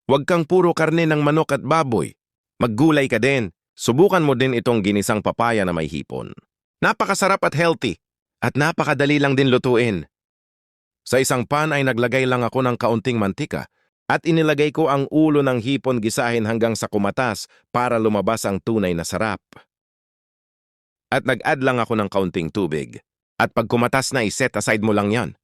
Huwag kang puro karne ng manok at baboy. Maggulay ka din. Subukan mo din itong ginisang papaya na may hipon. Napakasarap at healthy. At napakadali lang din lutuin. Sa isang pan ay naglagay lang ako ng kaunting mantika at inilagay ko ang ulo ng hipon gisahin hanggang sa kumatas para lumabas ang tunay na sarap. At nag-add lang ako ng kaunting tubig. At pag kumatas na iset aside mo lang yan.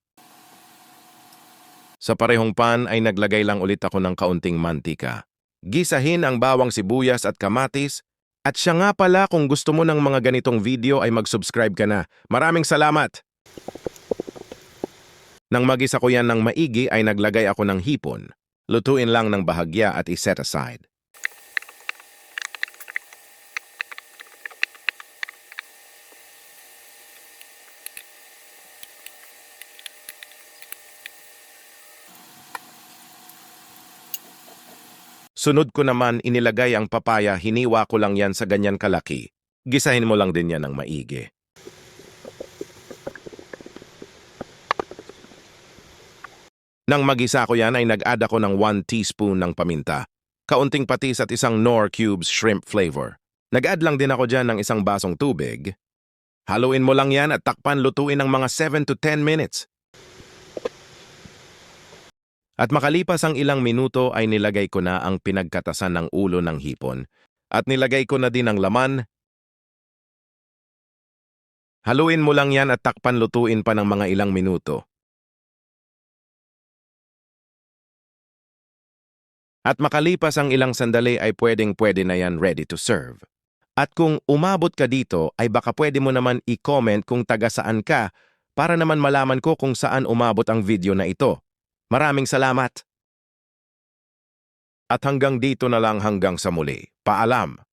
Sa parehong pan ay naglagay lang ulit ako ng kaunting mantika. Gisahin ang bawang sibuyas at kamatis. At siya nga pala, kung gusto mo ng mga ganitong video ay mag-subscribe ka na. Maraming salamat! Nang magisa ko yan ng maigi ay naglagay ako ng hipon. Lutuin lang ng bahagya at iset aside. Sunod ko naman inilagay ang papaya, hiniwa ko lang yan sa ganyan kalaki. Gisahin mo lang din yan ng maigi. Nang magisa ko yan ay nag-add ako ng 1 teaspoon ng paminta, kaunting patis at isang Knorr cubes shrimp flavor. Nag-add lang din ako dyan ng isang basong tubig. Haluin mo lang yan at takpan lutuin ng mga 7 to 10 minutes. At makalipas ang ilang minuto ay nilagay ko na ang pinagkatasan ng ulo ng hipon at nilagay ko na din ang laman. Haluin mo lang yan at takpan lutuin pa ng mga ilang minuto. At makalipas ang ilang sandali ay pwedeng-pwede na yan ready to serve. At kung umabot ka dito ay baka pwede mo naman i-comment kung taga saan ka para naman malaman ko kung saan umabot ang video na ito. Maraming salamat! At hanggang dito na lang hanggang sa muli. Paalam!